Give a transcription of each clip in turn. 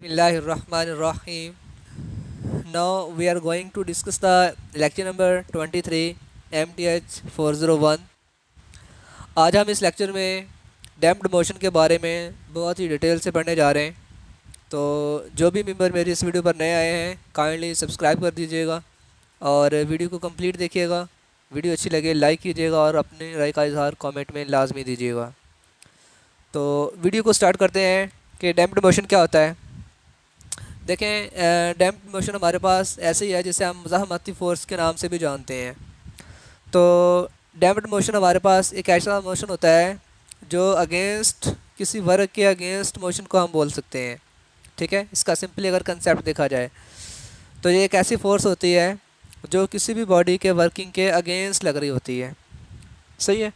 Bismillahirrahmanirrahim. Now we are going to discuss the lecture number 23 MTH 401. आज हम इस lecture में डैम्प्ड मोशन के बारे में बहुत ही डिटेल से पढ़ने जा रहे हैं। तो जो भी मेंबर मेरे इस वीडियो पर नए आए हैं काइंडली सब्सक्राइब कर दीजिएगा और वीडियो को कंप्लीट देखिएगा। वीडियो अच्छी लगे लाइक कीजिएगा और अपनी राय का इजहार कमेंट में लाजमी दीजिएगा। तो वीडियो को स्टार्ट करते हैं कि डैम्प्ड मोशन क्या होता है। देखें, डैम्प्ड मोशन हमारे पास ऐसे ही है जिसे हम मज़ाहमती फ़ोर्स के नाम से भी जानते हैं। तो डैम्प्ड मोशन हमारे पास एक ऐसा मोशन होता है जो अगेंस्ट किसी वर्ग के अगेंस्ट मोशन को हम बोल सकते हैं। ठीक है, इसका सिंपली अगर कंसेप्ट देखा जाए तो ये एक ऐसी फ़ोर्स होती है जो किसी भी बॉडी के वर्किंग के अगेंस्ट लग रही होती है। सही है।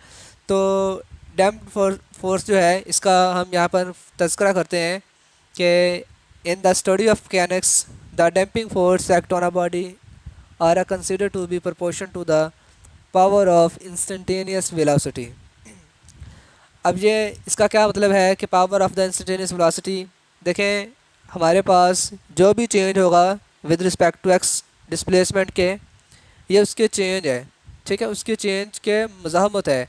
तो डैम्प्ड फोर्स जो है इसका हम यहाँ पर तज़किरा करते हैं कि in the study of mechanics, the damping force act on a body are considered to be proportional to the power of instantaneous velocity. अब ये इसका क्या मतलब है कि power of the instantaneous velocity. देखें, हमारे पास जो भी चेंज होगा with respect to x displacement के, ये उसके चेंज है। ठीक है, उसके चेंज के मज़ाहमत है।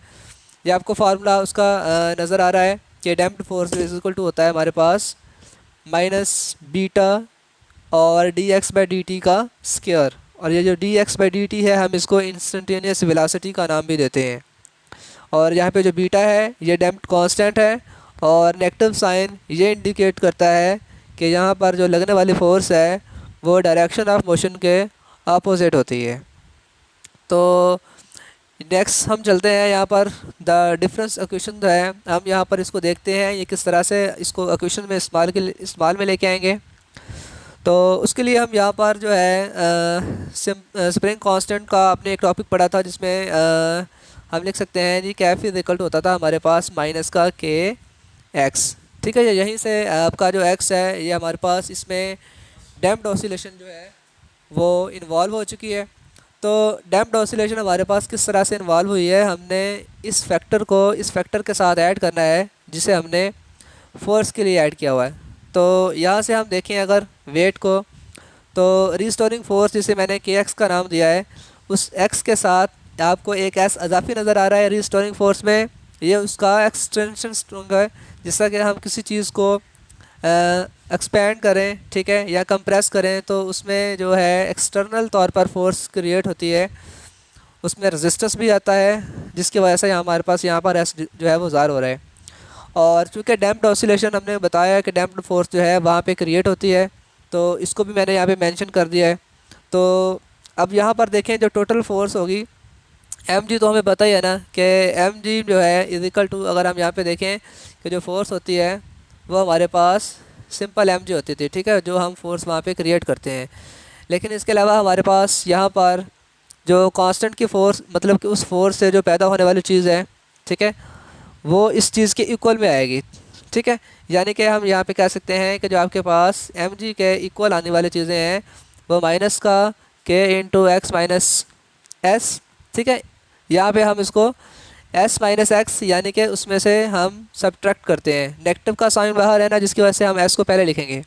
ये आपको फार्मूला उसका नज़र आ रहा है कि damped force is equal to होता है हमारे पास माइनस बीटा और D x by D t का स्क्वायर। और ये जो d x by D t है हम इसको इंस्टेंटेनियस वेलोसिटी का नाम भी देते हैं। और यहाँ पे जो बीटा है ये डैम्प्ड कांस्टेंट है और नेगेटिव साइन ये इंडिकेट करता है कि यहाँ पर जो लगने वाली फोर्स है वो डायरेक्शन ऑफ मोशन के अपोजिट होती है। तो नेक्स्ट हम चलते हैं यहाँ पर द डिफरेंस इक्वेशन जो है हम यहाँ पर इसको देखते हैं ये किस तरह से इसको इक्वेशन में इस्तेमाल में लेके आएंगे। तो उसके लिए हम यहाँ पर जो है स्प्रिंग कांस्टेंट का आपने एक टॉपिक पढ़ा था जिसमें हम लिख सकते हैं जी कैफ इज इक्वल टू होता था हमारे पास माइनस का के एक्स। ठीक है, यहीं से आपका जो एक्स है ये हमारे पास इसमें डैम्प्ड ऑसिलेशन जो है वो इन्वॉल्व हो चुकी है। तो डैम्प्ड ऑसिलेशन हमारे पास किस तरह से इन्वॉल्व हुई है, हमने इस फैक्टर के साथ ऐड करना है जिसे हमने फोर्स के लिए ऐड किया हुआ है। तो यहाँ से हम देखें अगर वेट को, तो रिस्टोरिंग फोर्स जिसे मैंने के एक्स का नाम दिया है उस एक्स के साथ आपको एक एस अजाफी नज़र आ रहा है रिस्टोरिंग फोर्स में। ये उसका एक्सटेंशन स्ट्रोंग है जिससे कि हम किसी चीज़ को एक्सपेंड करें, ठीक है, या कंप्रेस करें तो उसमें जो है एक्सटर्नल तौर पर फोर्स क्रिएट होती है, उसमें रेजिस्टेंस भी आता है जिसकी वजह से हमारे पास यहाँ पर एस जो है वो ज़ाहिर हो रहा है। और चूँकि डैम्प्ड ऑसिलेशन हमने बताया कि डैम्प्ड फोर्स जो है वहाँ पे क्रिएट होती है तो इसको भी मैंने यहाँ पे मेंशन कर दिया है। तो अब यहाँ पर देखें जो टोटल फोर्स होगी एम जी, तो हमें पता ही है ना कि एम जी जो है इज इक्वल टू, अगर हम यहाँ पे देखें कि जो फोर्स होती है वो हमारे पास सिंपल एम जी होती थी। ठीक है, जो हम फोर्स वहाँ पे क्रिएट करते हैं। लेकिन इसके अलावा हमारे पास यहाँ पर जो कांस्टेंट की फोर्स, मतलब कि उस फोर्स से जो पैदा होने वाली चीज़ है, ठीक है, वो इस चीज़ के इक्वल में आएगी। ठीक है, यानी कि हम यहाँ पे कह सकते हैं कि जो आपके पास एम जी के इक्वल आने वाली चीज़ें हैं वो माइनस का के इंटू एक्स माइनस एस। ठीक है, यहाँ पे हम इसको एस माइनस एक्स यानी कि उसमें से हम सब्ट्रैक्ट करते हैं, नेगेटिव का साइन बाहर है ना जिसकी वजह से हम एस को पहले लिखेंगे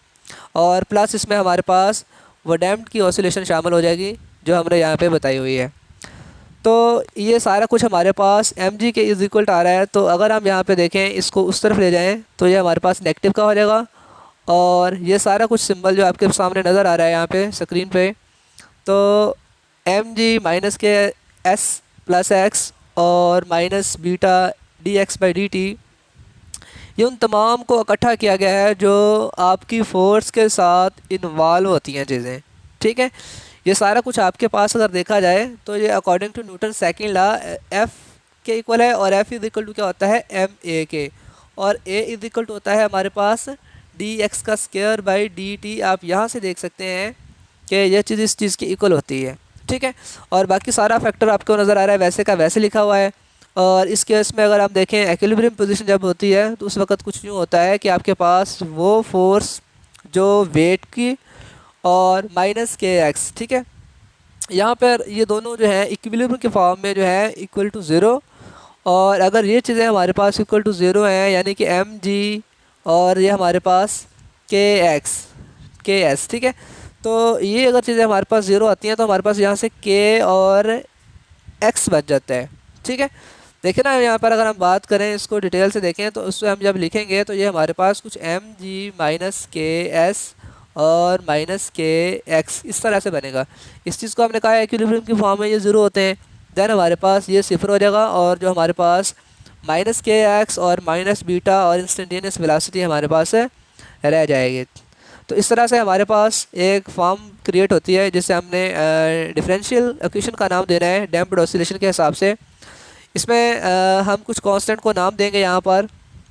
और प्लस इसमें हमारे पास वो डैम्प्ड की ऑसिलेशन शामिल हो जाएगी जो हमने यहाँ पे बताई हुई है। तो ये सारा कुछ हमारे पास एम जी के इज इक्वल आ रहा है। तो अगर हम यहाँ पे देखें इसको उस तरफ ले जाएँ तो ये हमारे पास नेगेटिव का हो जाएगा और ये सारा कुछ सिंबल जो आपके सामने नज़र आ रहा है यहाँ पे स्क्रीन पे, तो एम जी माइनस के एस प्लस एक्स और minus beta D x by D T, ये उन तमाम को इकट्ठा किया गया है जो आपकी फ़ोर्स के साथ इन्वॉल्व होती हैं चीज़ें। ठीक है, ये सारा कुछ आपके पास अगर देखा जाए तो ये according to Newton second law F के इक्वल है और एफ़ इज इक्वल टू क्या होता है एम ए के, और ए इज इक्वल टू होता है हमारे पास डी एक्स का स्क्वायर बाई डी टी। आप यहाँ से देख सकते हैं कि यह चीज़ इस चीज़ की इक्वल होती है। ठीक है, और बाकी सारा फैक्टर आपको नज़र आ रहा है वैसे का वैसे लिखा हुआ है। और इस केस में अगर हम देखें एक्विलिब्रियम पोजीशन जब होती है तो उस वक्त कुछ यूँ होता है कि आपके पास वो फोर्स जो वेट की और माइनस के एक्स, ठीक है, यहाँ पर ये दोनों जो है इक्विलिब्रियम के फॉर्म में जो है इक्वल टू ज़ीरो। और अगर ये चीज़ें हमारे पास इक्वल टू ज़ीरो हैं यानी कि एम जी और ये हमारे पास के एक्स, के एस, ठीक है। तो ये अगर चीज़ें हमारे पास ज़ीरो आती हैं तो हमारे पास यहाँ से के और एक्स बच जाता है, ठीक है। देखिए ना यहाँ पर अगर हम बात करें इसको डिटेल से देखें तो उसमें हम जब लिखेंगे तो ये हमारे पास कुछ एम जी माइनस के एस और माइनस के एक्स इस तरह से बनेगा। इस चीज़ को हमने कहा है इक्विलिब्रियम की फॉर्म में ये ज़ीरो होते हैं, देन हमारे पास ये सिफर हो जाएगा और जो हमारे पास माइनस के एक्स और माइनस बीटा और इंस्टेंटेनियस वेलोसिटी हमारे पास रह जाएगी। तो इस तरह से हमारे पास एक फॉर्म क्रिएट होती है जिसे हमने डिफरेंशियल इक्वेशन का नाम देना है डैम्प्ड ऑसिलेशन के हिसाब से। इसमें हम कुछ कांस्टेंट को नाम देंगे यहाँ पर।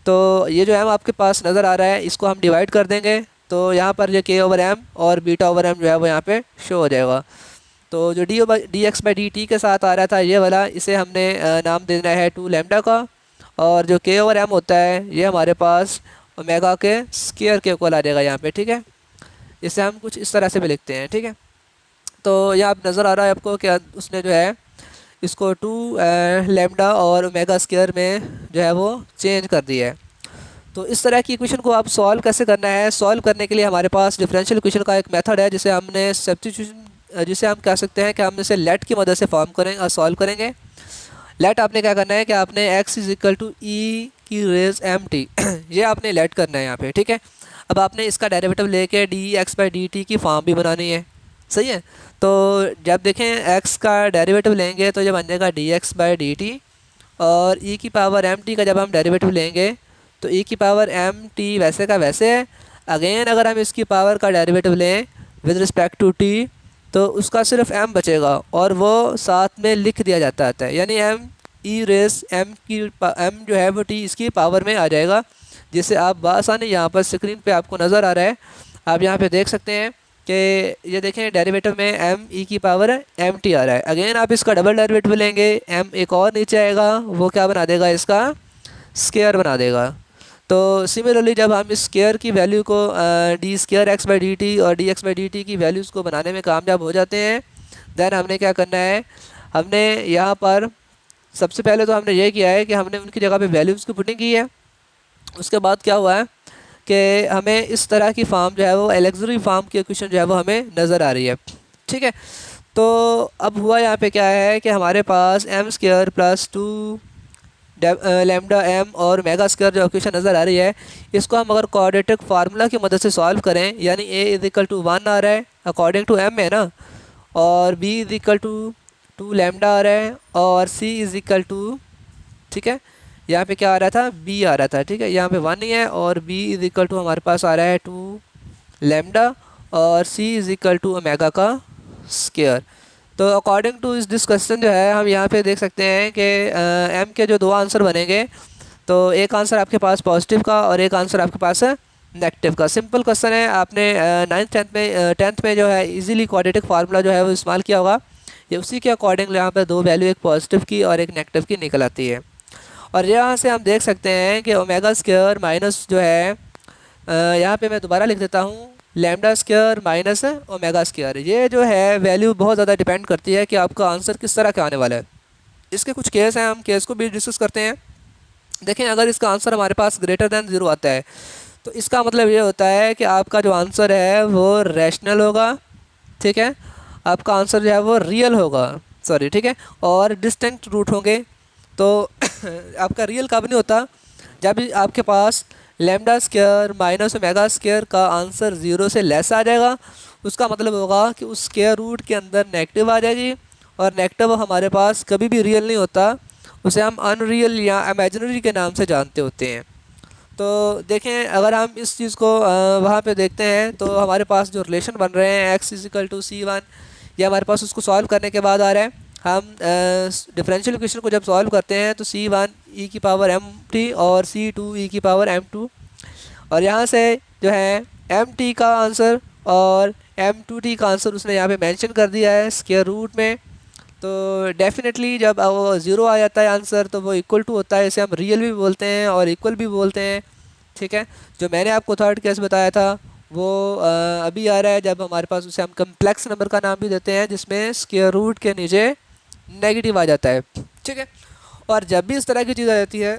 तो ये जो एम आपके पास नज़र आ रहा है इसको हम डिवाइड कर देंगे, तो यहाँ पर जो के ओवर एम और बीटा ओवर एम जो है वो यहाँ पे शो हो जाएगा। तो जो d x by D T के साथ आ रहा था ये वाला, इसे हमने नाम देना है 2 लैम्डा का, और जो के ओवर एम होता है ये हमारे पास ओमेगा के स्क्वायर के इक्वल आ जाएगा यहाँ पे, ठीक है। इसे हम कुछ इस तरह से भी लिखते हैं, ठीक है। तो यहाँ आप नज़र आ रहा है आपको कि उसने जो है इसको 2 लैम्डा और ओमेगा स्क्वायर में जो है वो चेंज कर दिया है। तो इस तरह की इक्वेशन को आप सॉल्व कैसे करना है, सॉल्व करने के लिए हमारे पास डिफरेंशियल इक्वेशन का एक मेथड है जिसे हमने सब्स्टिट्यूशन, जिसे हम कह सकते हैं कि हम इसे लेट की मदद से फॉर्म करेंगे और सॉल्व करेंगे। लेट आपने क्या करना है कि आपने x इज इक्वल टू ई की रेज एम टी ये आपने लेट करना है यहाँ पे, ठीक है। अब आपने इसका डेरिवेटिव लेके D x by D T की फॉर्म भी बनानी है, सही है। तो जब देखें x का डेरिवेटिव लेंगे तो जब बन जाएगा D x by D T, और e की पावर एम टी का जब हम डेरिवेटिव लेंगे तो e की पावर एम टी वैसे का वैसे है। अगेन अगर हम इसकी पावर का डेरिवेटिव लें विद रिस्पेक्ट टू t तो उसका सिर्फ m बचेगा और वो साथ में लिख दिया जाता है, यानी m ई रेस m की m जो है वो t इसकी पावर में आ जाएगा, जिसे आप बआसानी यहाँ पर स्क्रीन पे आपको नज़र आ रहा है। आप यहाँ पे देख सकते हैं कि ये देखें डेरिवेटिव में m e की पावर एम टी आ रहा है। अगेन आप इसका डबल डेरिवेटिव लेंगे, m एक और नीचे आएगा, वो क्या बना देगा, इसका स्क्वायर बना देगा। तो सिमिलरली जब हम इस स्क्वायर की वैल्यू को D square X by D T और D x by D T की वैल्यूज़ को बनाने में कामयाब हो जाते हैं, देन हमने क्या करना है, हमने यहाँ पर सबसे पहले तो हमने ये किया है कि हमने उनकी जगह पे वैल्यूज़ की पुटिंग की है। उसके बाद क्या हुआ है कि हमें इस तरह की फॉर्म जो है वो एलेक्सरी फॉर्म की इक्वेशन जो है वो हमें नज़र आ रही है, ठीक है। तो अब हुआ यहाँ पे क्या है कि हमारे पास M square plus 2 lambda M और मेगा स्क्वायर जो इक्वेशन नज़र आ रही है, इसको हम अगर क्वाड्रेटिक फार्मूला की मदद से सॉल्व करें, यानी ए इज इक्वल टू 1 आ रहा है अकॉर्डिंग टू एम है ना, और B is equal to 2 lambda आ रहा है, और सी इज इक्वल टू, ठीक है, यहाँ पे क्या आ रहा था, बी आ रहा था, ठीक है, यहाँ पे 1 ही है, और बी इज इक्वल टू हमारे पास आ रहा है 2 लैम्डा और सी इज इक्वल टू ओमेगा का स्क्वायर। तो अकॉर्डिंग टू इस डिस्कशन जो है हम यहाँ पे देख सकते हैं कि एम के जो 2 आंसर बनेंगे, तो एक आंसर आपके पास पॉजिटिव का और एक आंसर आपके पास नेगेटिव का। सिंपल क्वेश्चन है, आपने 9th 10th में जो है इजीली क्वाड्रेटिक फार्मूला जो है वो इस्तेमाल किया होगा। ये उसी के अकॉर्डिंग यहाँ पर 2 वैल्यू, एक पॉजिटिव की और एक नेगेटिव की निकल आती है। और यहाँ से हम देख सकते हैं कि ओमेगा स्क्वायर माइनस जो है, यहाँ पे मैं दोबारा लिख देता हूँ, lambda square minus omega square, ये जो है वैल्यू बहुत ज़्यादा डिपेंड करती है कि आपका आंसर किस तरह का आने वाला है। इसके कुछ केस हैं, हम केस को भी डिस्कस करते हैं। देखें, अगर इसका आंसर हमारे पास ग्रेटर दैन 0 आता है तो इसका मतलब ये होता है कि आपका जो आंसर है वो रैशनल होगा, ठीक है, आपका आंसर जो है वो रियल होगा, सॉरी, ठीक है, और डिस्टिंक्ट रूट होंगे। तो आपका रियल कब नहीं होता, जब आपके पास lambda square minus omega square का आंसर 0 से लेस आ जाएगा। उसका मतलब होगा कि उस स्क्वायर रूट के अंदर नेगेटिव आ जाएगी, और नेगेटिव हमारे पास कभी भी रियल नहीं होता, उसे हम अनरियल या इमेजिनरी के नाम से जानते होते हैं। तो देखें, अगर हम इस चीज़ को वहाँ पे देखते हैं तो हमारे पास जो रिलेशन बन रहे हैं x is equal to C1, ये हमारे पास उसको सॉल्व करने के बाद आ रहा है। हम डिफरेंशियल इक्वेशन को जब सॉल्व करते हैं तो C1 e की पावर mt और C2 e की पावर m2, और यहाँ से जो है mt का आंसर और m2t का आंसर उसने यहाँ पे मेंशन कर दिया है स्क्वायर रूट में। तो डेफिनेटली जब वो 0 आ जाता है आंसर तो वो इक्वल टू होता है, इसे हम रियल भी बोलते हैं और इक्वल भी बोलते हैं, ठीक है। जो मैंने आपको थर्ड केस बताया था वो अभी आ रहा है, जब हमारे पास उसे हम कम्प्लेक्स नंबर का नाम भी देते हैं, जिसमें स्क्वायर रूट के नीचे नेगेटिव आ जाता है, ठीक है। और जब भी इस तरह की चीज़ आ जाती है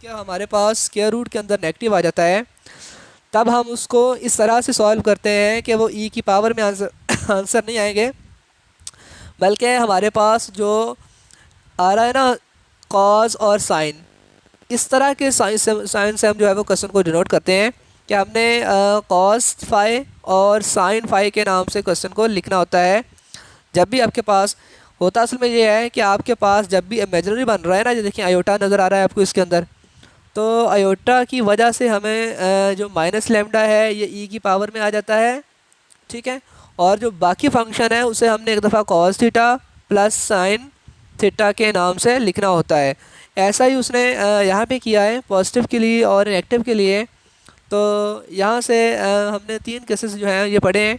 कि हमारे पास स्क्वायर रूट के अंदर नेगेटिव आ जाता है, तब हम उसको इस तरह से सॉल्व करते हैं कि वो ई की पावर में आंसर आंसर नहीं आएंगे, बल्कि हमारे पास जो आ रहा है ना कॉज और साइन, इस तरह के साइन से हम जो है वो क्वेश्चन को डिनोट करते हैं कि हमने कॉस फाई और साइन फाई के नाम से क्वेश्चन को लिखना होता है। जब भी आपके पास होता असल में ये है कि आपके पास जब भी इमेजिनरी बन रहा है ना, ये देखिए आयोटा नज़र आ रहा है आपको इसके अंदर, तो आयोटा की वजह से हमें जो माइनस लेमडा है ये ई की पावर में आ जाता है, ठीक है। और जो बाकी फंक्शन है उसे हमने एक दफ़ा cos theta plus sine theta के नाम से लिखना होता है। ऐसा ही उसने यहाँ पे किया है पॉजिटिव के लिए और नेगेटिव के लिए। तो यहाँ से हमने 3 केसेस जो हैं ये पढ़े हैं।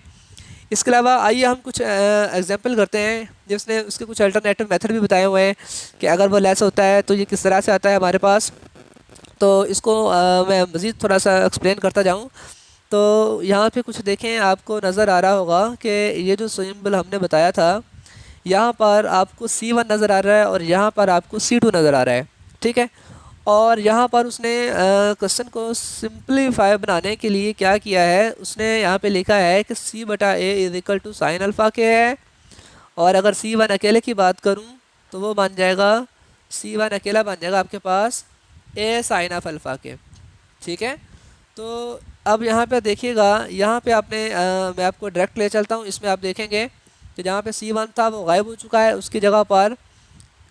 इसके अलावा आइए हम कुछ एग्जांपल करते हैं जिसने उसके कुछ अल्टरनेटिव मेथड भी बताए हुए हैं कि अगर वो लेस होता है तो ये किस तरह से आता है हमारे पास। तो इसको मैं मज़ीद थोड़ा सा एक्सप्लेन करता जाऊँ। तो यहाँ पे कुछ देखें, आपको नज़र आ रहा होगा कि ये जो सिंबल हमने बताया था, यहाँ पर आपको C1 नज़र आ रहा है और यहाँ पर आपको C2 नज़र आ रहा है, ठीक है। और यहाँ पर उसने क्वेश्चन को सिंप्लीफाई बनाने के लिए क्या किया है, उसने यहाँ पे लिखा है कि C/A is equal to sine alpha के है। और अगर C1 अकेले की बात करूँ तो वो बन जाएगा, C1 अकेला बन जाएगा आपके पास A साइन ऑफ अल्फ़ा के, ठीक है। तो अब यहाँ पे देखिएगा, यहाँ पे आपने मैं आपको डायरेक्ट ले चलता हूँ। इसमें आप देखेंगे कि जहाँ पे C1 था वो गायब हो चुका है, उसकी जगह पर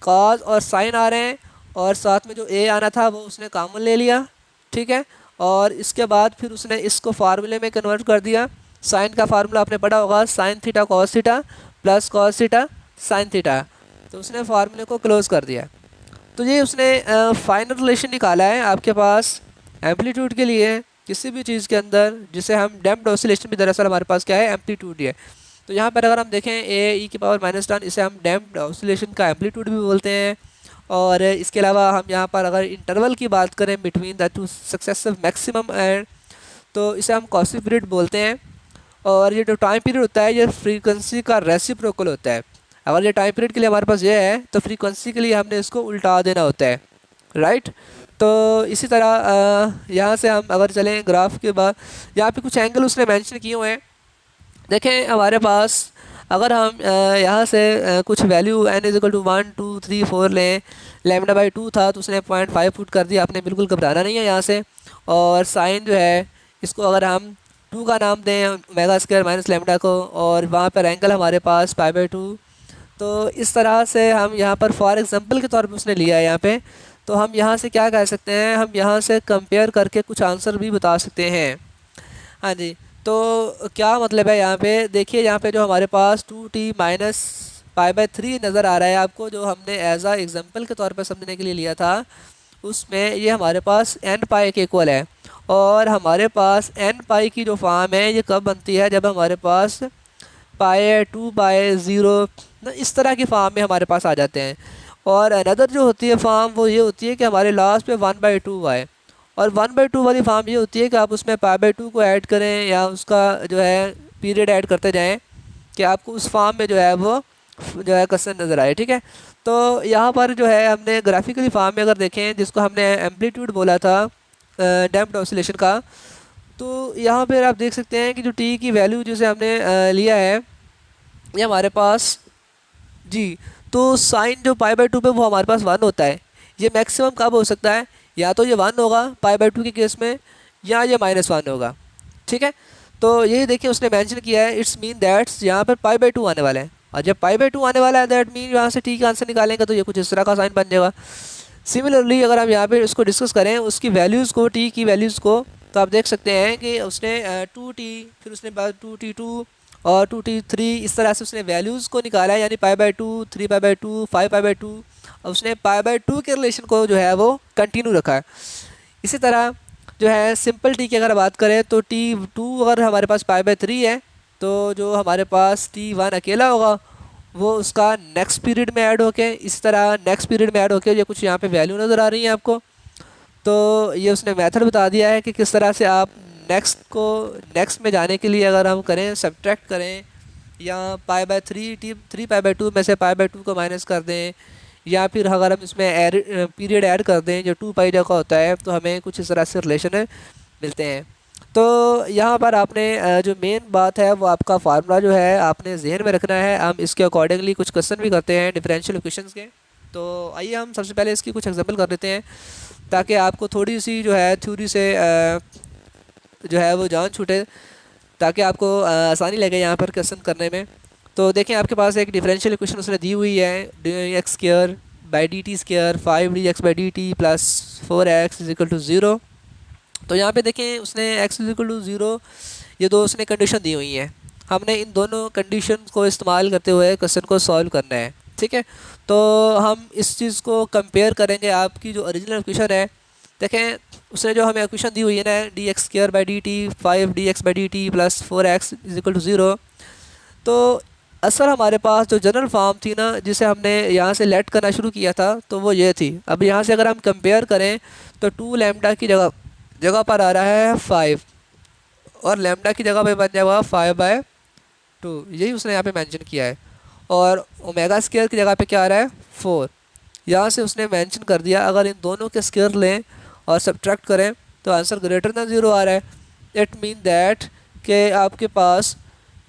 कॉज और साइन आ रहे हैं और साथ में जो A आना था वो उसने कॉमन ले लिया, ठीक है। और इसके बाद फिर उसने इसको फार्मूले में कन्वर्ट कर दिया। साइन का फार्मूला आपने पढ़ा होगा, sine theta cos theta plus cos theta sine theta. तो उसने फार्मूले को क्लोज़ कर दिया। तो ये उसने फाइनल रिलेशन निकाला है आपके पास एम्पलीट्यूड के लिए किसी भी चीज़ के अंदर, जिसे हम डैम्प्ड ऑसिलेशन भी दरअसल हमारे पास क्या है, एम्पलीट्यूड ही है। तो यहाँ पर अगर हम देखें A e⁻⁻, इसे हम डैम्प्ड ऑसिलेशन का एम्पलीट्यूड भी बोलते हैं। और इसके अलावा हम यहाँ पर अगर इंटरवल की बात करें between the 2 successive maximum and, तो इसे हम कॉसी पीरियड बोलते हैं। और ये जो टाइम पीरियड होता है ये फ्रीक्वेंसी का रेसिप्रोकल होता है। अगर ये टाइम पीरियड के लिए हमारे पास ये है तो फ्रीक्वेंसी के लिए हमने इसको उल्टा देना होता है, राइट। तो इसी तरह यहाँ से हम अगर चलें ग्राफ के बाद, यहाँ पे कुछ एंगल उसने मेंशन किए हुए हैं। देखें हमारे पास अगर हम यहाँ से कुछ value n is equal to 1 2 3 4 लें, λ/2 था तो उसने 0.5 फुट कर दिया। आपने बिल्कुल घबराना नहीं है यहाँ से। और साइन जो है इसको अगर हम 2 का नाम दें ओमेगा² माइनस लैम्डा को, और वहाँ पर एंगल हमारे पास π/2। तो इस तरह से हम यहाँ पर फॉर एग्जांपल के तौर पे उसने लिया है यहाँ पे। तो हम यहाँ से क्या कह सकते हैं, हम यहाँ से कंपेयर करके कुछ आंसर भी बता सकते हैं। हाँ जी, तो क्या मतलब है यहाँ पे देखिए, यहाँ पे जो हमारे पास 2t माइनस π/3 नज़र आ रहा है आपको, जो हमने एज आ एग्जाम्पल के तौर पर समझने के लिए लिया था, उसमें ये हमारे पास n पाई के इक्वल है। और हमारे पास n पाई की जो फॉर्म है ये कब बनती है, जब हमारे पास π/2/0 इस तरह की फॉर्म में हमारे पास आ जाते हैं। और अनदर जो होती है फॉर्म वो ये होती है कि हमारे लास्ट पे 1/2 आए। और 1/2 वाली फॉर्म ये होती है कि आप उसमें π/2 को ऐड करें या उसका जो है पीरियड ऐड करते जाएं कि आपको उस फॉर्म में जो है वो जो है क्वेश्चन नज़र आए, ठीक है। तो यहाँ पर जो है हमने ग्राफिकली फॉर्म में अगर देखें, जिसको हमने एम्पलीट्यूड बोला था डैम्प्ड ऑसिलेशन का, तो यहाँ पर आप देख सकते हैं कि जो टी की वैल्यू जिसे हमने लिया है ये हमारे पास जी, तो साइन जो π/2 पे वो हमारे पास 1 होता है। ये मैक्सिमम कब हो सकता है, या तो ये 1 होगा π/2 के केस में, या ये -1 होगा, ठीक है। तो ये देखिए उसने मेंशन किया है, इट्स मीन दैट्स यहाँ पर π/2 आने वाला है। और जब π/2 आने वाला है दैट मीन यहाँ से टी का आंसर निकालेंगे तो ये कुछ इस तरह का साइन बन जाएगा। सिमिलरली अगर हम यहाँ पे इसको डिस्कस करें उसकी वैल्यूज़ को, टी की वैल्यूज़ को, तो आप देख सकते हैं कि उसने 2t, फिर उसने 2t2 और 2t3 इस तरह से उसने वैल्यूज़ को निकाला है, यानी π/2 3π/2 5π/2। और उसने π/2 के रिलेशन को जो है वो कंटिन्यू रखा है। इसी तरह जो है सिंपल टी की अगर बात करें तो t2 अगर हमारे पास π/3 है तो जो हमारे पास t1 अकेला होगा वो उसका नेक्स्ट पीरियड में ऐड होके, इस तरह नेक्स्ट पीरियड में ऐड होके ये कुछ यहाँ पे वैल्यू नज़र आ रही है आपको। तो ये उसने मेथड बता दिया है कि किस तरह से आप नेक्स्ट को नेक्स्ट में जाने के लिए अगर हम करें सब्ट्रैक्ट करें, या π/3 3π/2 में से π/2 को माइनस कर दें, या फिर अगर हम इसमें पीरियड ऐड कर दें जो 2π का होता है, तो हमें कुछ इस तरह से रिलेशन मिलते हैं। तो यहाँ पर आपने जो मेन बात है वो आपका फार्मूला जो है आपने जहन में रखना है। हम इसके अकॉर्डिंगली कुछ क्वेश्चन भी करते हैं डिफरेंशियल इक्वेशंस के। तो आइए हम सबसे पहले इसकी कुछ एग्जांपल कर लेते हैं ताकि आपको थोड़ी सी जो है थ्योरी से जो है वो जान छूटे, ताकि आपको आसानी लगे यहाँ पर क्वेश्चन करने में। तो देखें आपके पास एक डिफरेंशियल इक्वेशन उसने दी हुई है, d x square by D t square 5 dx/dt plus 4x is equal to 0। तो यहाँ पे देखें उसने x इज इक्वल टू 0 ये दो उसने कंडीशन दी हुई हैं। हमने इन दोनों कंडीशन को इस्तेमाल करते हुए क्वेश्चन को सॉल्व करना है, ठीक है। तो हम इस चीज़ को कंपेयर करेंगे आपकी जो ओरिजिनल इक्वेशन है। देखें उसने जो हमें इक्वेशन दी हुई है ना, d x square by D t 5 dx/dt plus 4x is equal to 0। तो असल हमारे पास जो जनरल फॉर्म थी ना, जिसे हमने यहाँ से लेट करना शुरू किया था, तो वो ये थी। अब यहाँ से अगर हम कंपेयर करें तो 2 लैम्डा की जगह पर आ रहा है 5 और लैम्डा की जगह पे बन जाएगा 5/2, यही उसने यहाँ पे मेंशन किया है। और ओमेगा स्क्वायर की जगह पे क्या आ रहा है 4, यहाँ से उसने मेंशन कर दिया। अगर इन दोनों के स्क्वायर लें और सब्ट्रैक्ट करें तो आंसर ग्रेटर दैन 0 आ रहा है। इट मीन दैट कि आपके पास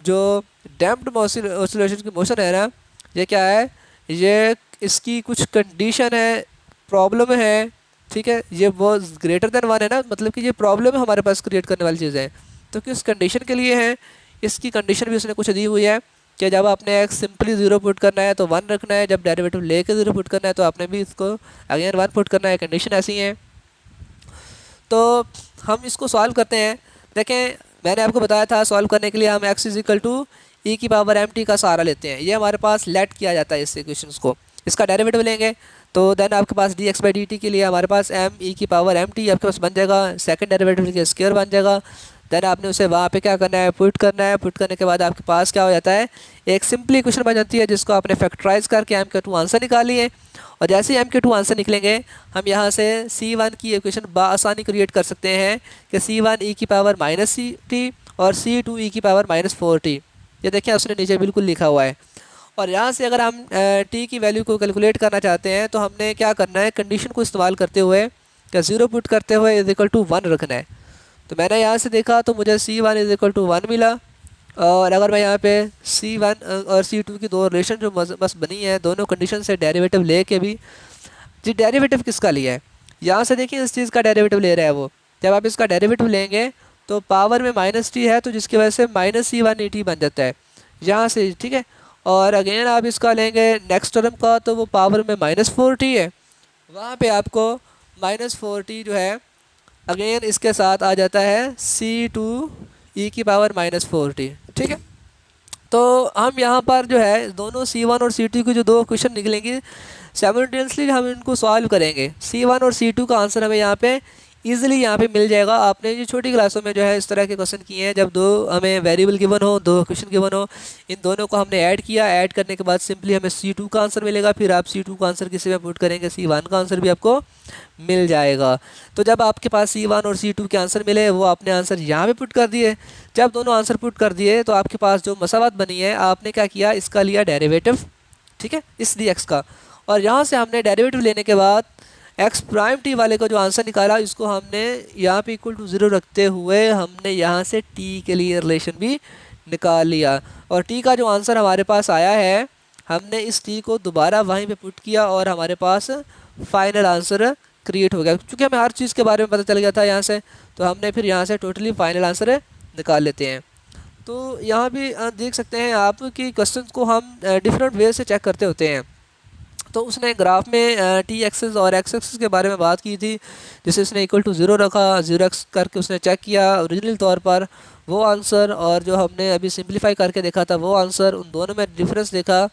जो डैम्प्ड ऑसिलेशन की मोशन है ना, ये क्या है, ये इसकी कुछ कंडीशन है, प्रॉब्लम है, ठीक है। ये वो ग्रेटर देन 1 है ना, मतलब कि ये प्रॉब्लम हमारे पास क्रिएट करने वाली चीज़ है। तो किस कंडीशन के लिए है, इसकी कंडीशन भी उसने कुछ दी हुई है कि जब आपने एक सिंपली 0 पुट करना है तो 1 रखना है, जब डेरिवेटिव लेके 0 पुट करना है तो आपने भी इसको अगेन 1 पुट करना है। कंडीशन ऐसी है। तो हम इसको सॉल्व करते हैं। देखें मैंने आपको बताया था सॉल्व करने के लिए हम x इज इक्वल टू ई की पावर एम टी का सहारा लेते हैं। ये हमारे पास लेट किया जाता है इस इक्वेशंस को। इसका डेरिवेटिव लेंगे तो देन आपके पास D x by D T के लिए हमारे पास एम ई की पावर एम टी आपके पास बन जाएगा, सेकंड डेरिवेटिव के स्क्वायर बन जाएगा। देन आपने उसे वहाँ पे क्या करना है, पुट करना है। पुट करने के बाद आपके पास क्या हो जाता है, एक सिंपली इक्वेशन बन जाती है जिसको आपने फैक्टराइज करके एम के 2 आंसर निकालिए। और जैसे ही एम के 2 आंसर निकलेंगे हम यहाँ से C1 की इक्वेशन बआसानी क्रिएट कर सकते हैं कि C1 ई की पावर माइनस सी टी और C2 ई की पावर -4t। ये देखिए उसने नीचे बिल्कुल लिखा हुआ है। और यहाँ से अगर हम t की वैल्यू को कैलकुलेट करना चाहते हैं तो हमने क्या करना है, कंडीशन को इस्तेमाल करते हुए क्या 0 पुट करते हुए इज इक्वल टू 1 रखना है। तो मैंने यहाँ से देखा तो मुझे C1 इज इक्वल टू 1 मिला। और अगर मैं यहाँ पे C1 और C2 की दो रिलेशन जो बस बनी है, दोनों कंडीशन से डेरिवेटिव ले के भी, जी डेरिवेटिव किसका लिया है, यहाँ से देखिए इस चीज़ का डेरिवेटिव ले रहा है वो। जब आप इसका डेरिवेटिव लेंगे तो पावर में -t है तो जिसकी वजह से -C1 et बन जाता है यहाँ से, ठीक है। और अगेन आप इसका लेंगे नेक्स्ट टर्म का तो वो पावर में -4t है, वहाँ पे आपको -4t जो है अगेन इसके साथ आ जाता है C2 ई की पावर -4t, ठीक है। तो हम यहाँ पर जो है दोनों C1 और C2 की जो दो क्वेश्चन निकलेंगे साइमल्टेनियसली हम इनको सॉल्व करेंगे। C1 और C2 का आंसर हमें यहाँ पे ईजिली यहाँ पे मिल जाएगा। आपने जो छोटी क्लासों में जो है इस तरह के क्वेश्चन किए हैं, जब दो हमें वेरिएबल गिवन हो, दो क्वेश्चन गिवन हो, इन दोनों को हमने ऐड किया, ऐड करने के बाद सिंपली हमें C2 का आंसर मिलेगा। फिर आप C2 का आंसर किसी में पुट करेंगे, C1 का आंसर भी आपको मिल जाएगा। तो जब आपके पास C1 और C2 के आंसर मिले वो आपने आंसर यहाँ पे पुट कर दिए। जब दोनों आंसर पुट कर दिए तो आपके पास जो मसावत बनी है, आपने क्या किया, इसका लिया डेरिवेटिव, ठीक है, इस dx का। और यहाँ से हमने डेरिवेटिव लेने के बाद एक्स प्राइम टी वाले का जो आंसर निकाला, इसको हमने यहाँ पे इक्वल टू 0 रखते हुए हमने यहाँ से टी के लिए रिलेशन भी निकाल लिया। और टी का जो आंसर हमारे पास आया है, हमने इस टी को दोबारा वहीं पे पुट किया और हमारे पास फाइनल आंसर क्रिएट हो गया। क्योंकि हमें हर चीज़ के बारे में पता चल गया था यहाँ से, तो हमने फिर यहाँ से टोटली फाइनल आंसर निकाल लेते हैं। तो यहाँ भी देख सकते हैं आप कि क्वेश्चन को हम डिफरेंट वे से चेक करते होते हैं। तो उसने ग्राफ में टी एक्सेस और एक्स एक्सेस के बारे में बात की थी, जिसे उसने इक्वल टू 0 रखा, 0x करके उसने चेक किया ओरिजिनल तौर पर वो आंसर, और जो हमने अभी सिंप्लीफाई करके देखा था वो आंसर, उन दोनों में डिफरेंस देखा।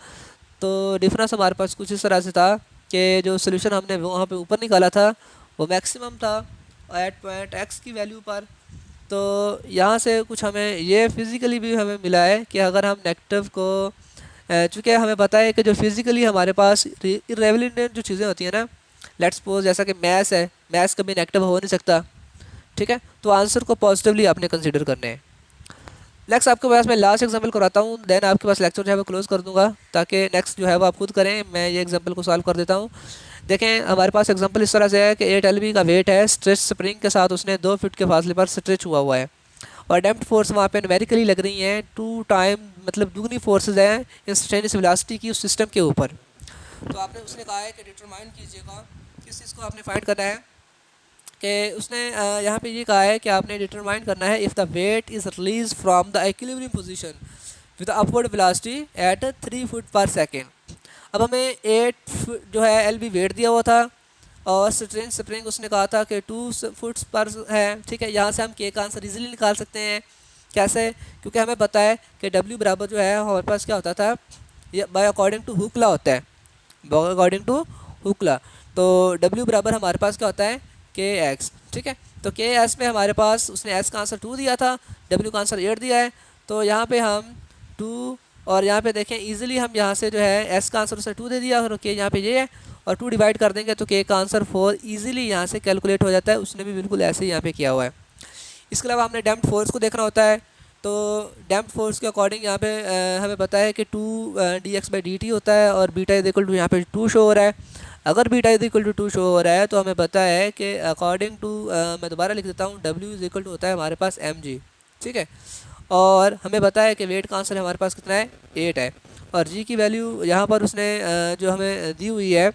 तो डिफरेंस हमारे पास कुछ इस तरह से था कि जो सोल्यूशन हमने वहाँ पे ऊपर निकाला था वो मैक्सिमम था एट पॉइंट x की वैल्यू पर। तो यहाँ से कुछ हमें ये फिज़िकली भी हमें मिला है कि अगर हम नेगेटिव को, चूँकि हमें पता है कि जो फिज़िकली हमारे पास इरेलेवेंट जो चीज़ें होती हैं ना, लेट्स सपोज जैसा कि मैथ्स है, मैथ्स कभी नेगेटिव हो नहीं सकता, ठीक है। तो आंसर को पॉजिटिवली आपने कंसीडर करने हैं। नेक्स्ट आपके पास मैं लास्ट एग्जांपल कराता हूँ, देन आपके पास लेक्चर जो है वो क्लोज कर दूंगा, ताकि नेक्स्ट जो है वो आप खुद करें। मैं ये एग्जांपल को सॉल्व कर देता हूँ। देखें हमारे पास एग्जांपल इस तरह से है कि 8 LB का वेट है, स्ट्रेच स्प्रिंग के साथ उसने 2 फीट के फासले पर स्ट्रेच हुआ है। और डैम्प्ड फोर्स वहाँ पे न्यूमेरिकली लग रही हैं 2 टाइम, मतलब दुगनी फोर्सेज हैं इंस्टेंटेनियस वेलोसिटी की उस सिस्टम के ऊपर। तो आपने उसने कहा है कि डिटरमाइन कीजिएगा, किस चीज़ को आपने फाइंड करना है कि उसने यहाँ पे ये कहा है कि आपने डिटरमाइन करना है if the weight is release from the equilibrium position with upward velocity at 3 foot पर सेकेंड। अब हमें 8 जो है एल बी वेट दिया हुआ था और स्प्रिंग उसने कहा था कि 2 फुट पर है, ठीक है। यहाँ से हम के का आंसर इजीली निकाल सकते हैं। कैसे? क्योंकि हमें पता है कि डब्ल्यू बराबर जो है हमारे पास क्या होता था, ये by according to Hooke law होता है, अकॉर्डिंग टू हुक लॉ। तो डब्ल्यू बराबर हमारे पास क्या होता है, के एक्स, ठीक है। तो के एस में हमारे पास उसने एस का आंसर 2 दिया था, डब्ल्यू का आंसर 8 दिया है। तो यहाँ पे हम 2 और यहाँ पे देखें इजीली हम यहाँ से जो है एस का आंसर उसने 2 दे दिया और के यहाँ पे ये है और 2 डिवाइड कर देंगे तो के का आंसर 4 इजीली यहाँ से कैलकुलेट हो जाता है। उसने भी बिल्कुल ऐसे ही यहाँ पे किया हुआ है। इसके अलावा हमने डैम्प्ड फोर्स को देखना होता है। तो डैम्प्ड फोर्स के अकॉर्डिंग यहाँ पे हमें पता है कि 2 dx/dt होता है और बीटा इज इक्वल टू यहाँ पे 2 शो हो रहा है। अगर beta is equal to 2 show हो रहा है तो हमें पता है कि अकॉर्डिंग टू मैं दोबारा लिख देता हूँ, w इज इक्वल टू होता है हमारे पास mg, ठीक है। और हमें पता है कि वेट का आंसर हमारे पास कितना है, 8 है। और जी की वैल्यू यहाँ पर उसने जो हमें दी हुई है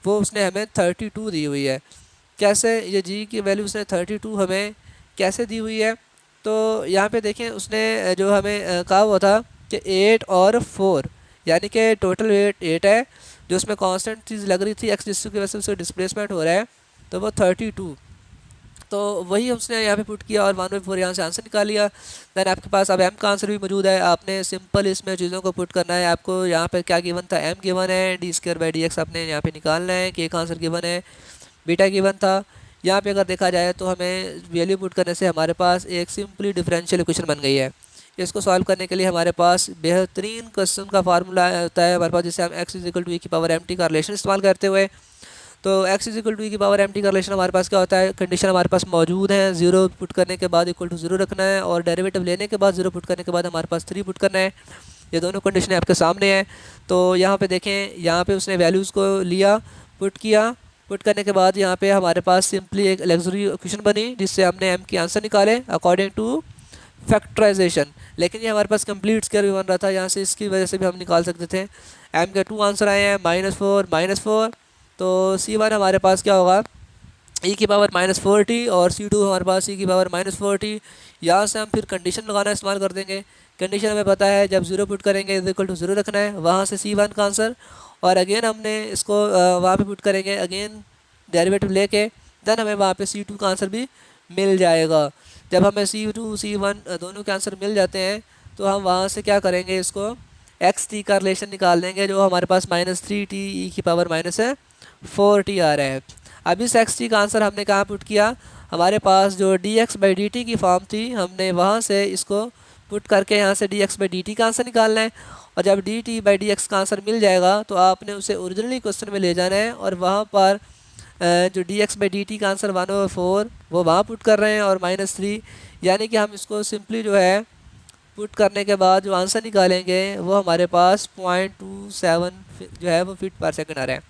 वो उसने हमें 32 दी हुई है। कैसे ये जी की वैल्यू उसने 32 हमें कैसे दी हुई है? तो यहाँ पे देखें उसने जो हमें कहा हुआ था कि 8 और 4 यानी कि टोटल वेट 8 है, जो उसमें कांस्टेंट चीज़ लग रही थी एक्स डिस्टेंस की वजह से उसका डिस्प्लेसमेंट हो रहा है, तो वो 32। तो वही उसने यहाँ पे पुट किया और 1/4 यहाँ से आंसर निकाल लिया। दैन आपके पास अब एम का आंसर भी मौजूद है। आपने सिंपल इसमें चीज़ों को पुट करना है। आपको यहाँ पे क्या गिवन था, एम गिवन है, d²/dx आपने यहाँ पे निकालना है, के का आंसर गिवन है, बीटा गिवन था। यहाँ पे अगर देखा जाए तो हमें वैल्यू पुट करने से हमारे पास एक सिंपली डिफरेंशियल इक्वेशन बन गई है। इसको सॉल्व करने के लिए हमारे पास बेहतरीन क्वेश्चन का फार्मूला होता है हमारे पास, जिससे हम x is equal to e की पावर mt का रिलेशन इस्तेमाल करते हुए। तो x is equal to e की पावर mt का रिलेशन हमारे पास क्या होता है, कंडीशन हमारे पास मौजूद है, 0 पुट करने के बाद इक्वल टू 0 रखना है और डेरिवेटिव लेने के बाद 0 पुट करने के बाद हमारे पास 3 पुट करना है। ये दोनों कंडीशन आपके सामने हैं। तो यहाँ पे देखें, यहाँ पे उसने वैल्यूज़ को लिया, पुट किया, पुट करने के बाद यहाँ पे हमारे पास सिंपली एक लग्जरी इक्वेशन बनी जिससे हमने m के आंसर निकाले अकॉर्डिंग टू फैक्टराइजेशन। लेकिन ये हमारे पास कंप्लीट स्क्वायर भी बन रहा था, यहाँ से इसकी वजह से भी हम निकाल सकते थे। m के 2 आंसर आए हैं, -4 तो C1 हमारे पास क्या होगा, e की पावर -40 और C2 हमारे पास e की पावर -40। यहाँ से हम फिर कंडीशन लगाना इस्तेमाल कर देंगे। कंडीशन हमें पता है जब 0 पुट करेंगे इज इक्वल टू 0 रखना है, वहाँ से C1 का आंसर और अगेन हमने इसको वहाँ पे पुट करेंगे, अगेन डेरिवेटिव लेके देन हमें वहाँ पे C2 का आंसर भी मिल जाएगा। जब हमें C2 C1 दोनों के आंसर मिल जाते हैं तो हम वहाँ से क्या करेंगे, इसको xt का रिलेशन निकाल देंगे जो हमारे पास -3t e की पावर -4t आ रहा है। अब इस xt का आंसर हमने कहाँ पुट किया, हमारे पास जो dx/dt की फॉर्म थी हमने वहाँ से इसको पुट करके यहाँ से dx/dt का आंसर निकालना है। और जब dt/dx का आंसर मिल जाएगा तो आपने उसे ओरिजिनली क्वेश्चन में ले जाना है और वहाँ पर जो dx/dt का आंसर 1/4 वो वहाँ पुट कर रहे हैं और -3, यानी कि हम इसको सिंपली जो है पुट करने के बाद जो आंसर निकालेंगे वो हमारे पास 0.27 जो है वो फीट पर सेकंड आ रहा है।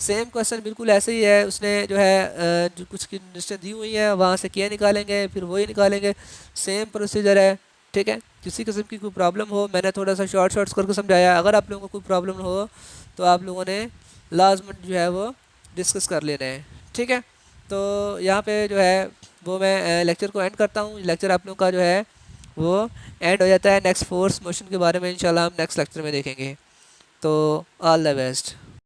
सेम क्वेश्चन बिल्कुल ऐसे ही है, उसने जो है जो कुछ कंडीशन दी हुई है वहाँ से क्या निकालेंगे फिर वही निकालेंगे, सेम प्रोसीजर है, ठीक है। किसी किस्म की कोई प्रॉब्लम हो, मैंने थोड़ा सा शॉर्ट्स करके समझाया, अगर आप लोगों को कोई प्रॉब्लम हो तो आप लोगों ने लाजमन जो है वो डिस्कस कर लेना है, ठीक है। तो यहाँ पे जो है वो मैं लेक्चर को एंड करता हूँ। लेक्चर आप लोगों का जो है वो एंड हो जाता है। नेक्स्ट फोर्स मोशन के बारे में इंशाल्लाह हम नेक्स्ट लेक्चर में देखेंगे। तो ऑल द बेस्ट।